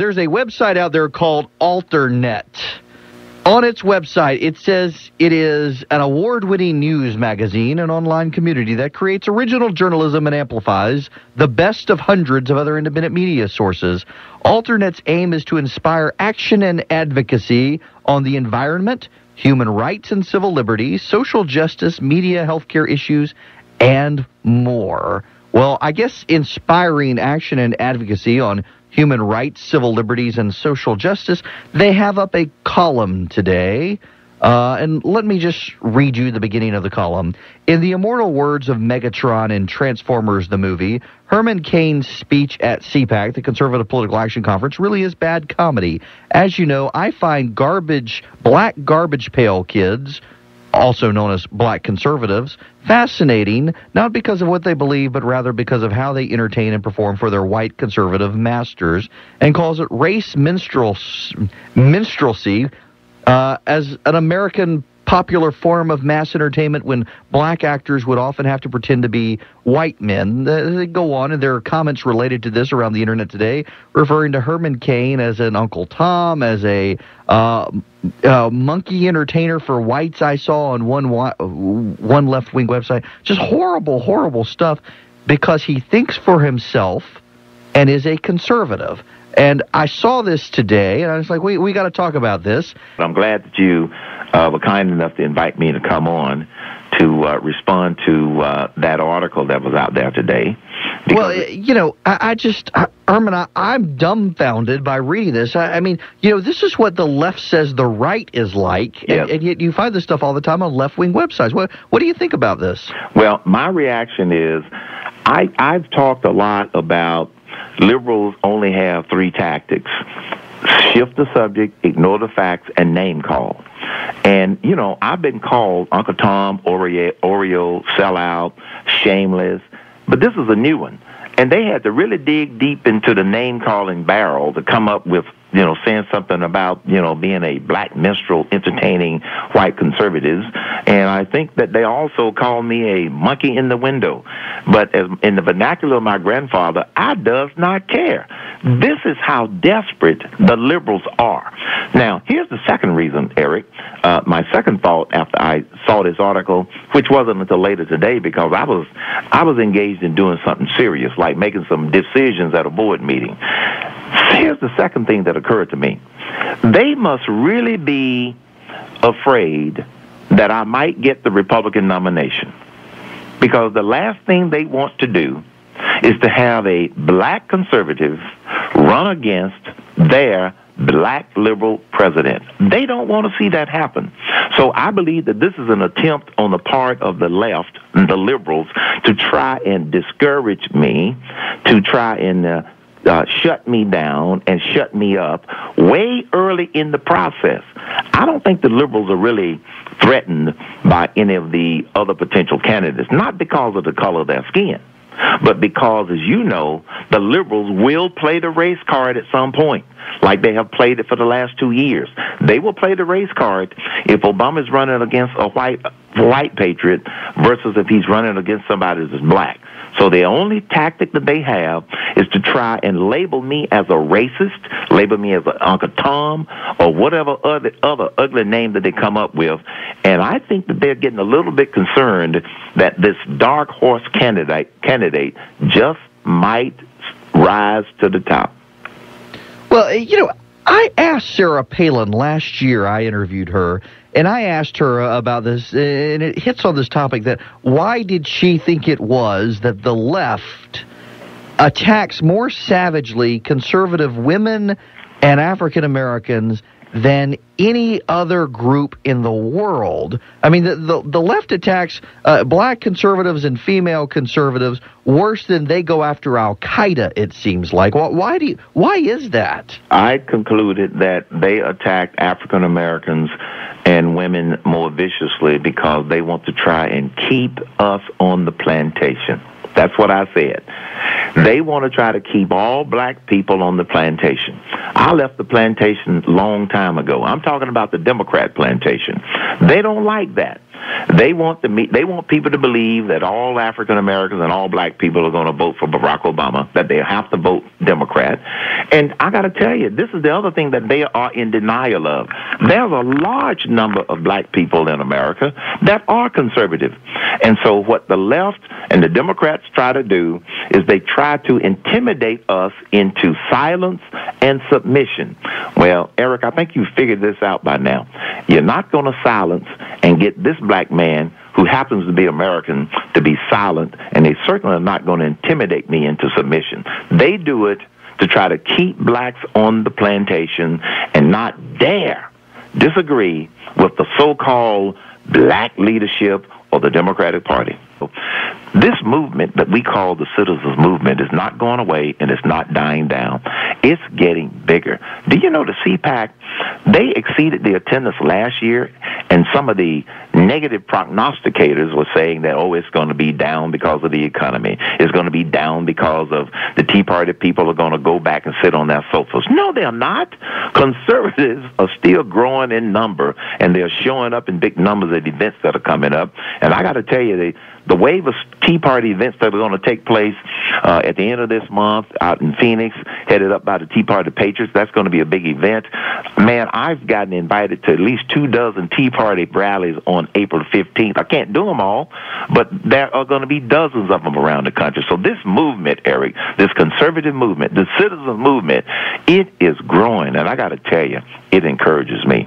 There's a website out there called Alternet. On its website, it says it is an award-winning news magazine and online community that creates original journalism and amplifies the best of hundreds of other independent media sources. Alternet's aim is to inspire action and advocacy on the environment, human rights and civil liberties, social justice, media, healthcare issues, and more. Well, I guess inspiring action and advocacy on human rights, civil liberties, and social justice, they have up a column today. And let me just read you the beginning of the column. In the immortal words of Megatron in Transformers the movie, Herman Cain's speech at CPAC, the Conservative Political Action Conference, really is bad comedy. As you know, I find black garbage pail kids, also known as black conservatives, fascinating, not because of what they believe, but rather because of how they entertain and perform for their white conservative masters, and calls it race minstrelsy as an American popular form of mass entertainment when black actors would often have to pretend to be white men. They go on, and there are comments related to this around the internet today, referring to Herman Cain as an Uncle Tom, as a monkey entertainer for whites I saw on one left-wing website. Just horrible, horrible stuff because he thinks for himself and is a conservative. And I saw this today, and I was like, we got to talk about this. I'm glad that you were kind enough to invite me to come on to respond to that article that was out there today. Well, you know, Herman, I'm dumbfounded by reading this. I mean, you know, this is what the left says the right is like, yes. and yet you find this stuff all the time on left-wing websites. What do you think about this? Well, my reaction is I've talked a lot about liberals only have three tactics: shift the subject, ignore the facts, and name call. And, you know, I've been called Uncle Tom, Oreo, sellout, shameless, but this is a new one. And they had to really dig deep into the name-calling barrel to come up with, you know, saying something about, you know, being a black minstrel entertaining white conservatives. And I think that they also called me a monkey in the window. But in the vernacular of my grandfather, I does not care. This is how desperate the liberals are. Now, here's the second reason, Eric. My second thought after I saw this article, which wasn't until later today because I was engaged in doing something serious, like making some decisions at a board meeting. Here's the second thing that occurred to me. They must really be afraid that I might get the Republican nomination, because the last thing they want to do is to have a black conservative run against their black liberal president. They don't want to see that happen. So I believe that this is an attempt on the part of the left and the liberals to try and discourage me, to try and shut me down and shut me up way early in the process. I don't think the liberals are really threatened by any of the other potential candidates, not because of the color of their skin, but because, as you know, the liberals will play the race card at some point, like they have played it for the last 2 years. They will play the race card if Obama's running against a white patriot versus if he's running against somebody that's black. So the only tactic that they have is to try and label me as a racist, label me as an Uncle Tom, or whatever other ugly name that they come up with. And I think that they're getting a little bit concerned that this dark horse candidate just might rise to the top. Well, you know, I asked Sarah Palin last year, I interviewed her, and I asked her about this, and it hits on this topic that why did she think it was that the left attacks more savagely conservative women and African Americans than any other group in the world. I mean, the left attacks black conservatives and female conservatives worse than they go after Al-Qaeda, it seems like. Why is that? I concluded that they attacked African Americans and women more viciously because they want to try and keep us on the plantation. That's what I said. They want to try to keep all black people on the plantation. I left the plantation a long time ago. I'm talking about the Democrat plantation. They don't like that. They want people to believe that all African Americans and all black people are going to vote for Barack Obama, that they have to vote Democrat. And I got to tell you, this is the other thing that they are in denial of. There's a large number of black people in America that are conservative. And so what the left and the Democrats try to do is they try to intimidate us into silence and submission. Well, Eric, I think you figured this out by now. You're not going to silence and get this black man who happens to be American to be silent, and they certainly are not going to intimidate me into submission. They do it to try to keep blacks on the plantation and not dare disagree with the so-called black leadership or the Democratic Party. This movement that we call the Citizens Movement is not going away, and it's not dying down. It's getting bigger. Do you know the CPAC, they exceeded the attendance last year, and some of the negative prognosticators were saying that, oh, it's going to be down because of the economy. It's going to be down because of the Tea Party people are going to go back and sit on their sofas. No, they're not. Conservatives are still growing in number, and they're showing up in big numbers at events that are coming up. And I got to tell you, the wave of Tea Party events that are going to take place at the end of this month out in Phoenix, headed up by the Tea Party Patriots, that's going to be a big event. Man, I've gotten invited to at least 24 Tea Party rallies on April 15th. I can't do them all, but there are going to be dozens of them around the country. So this movement, Eric, this conservative movement, the citizens movement, it is growing, and I got to tell you, it encourages me.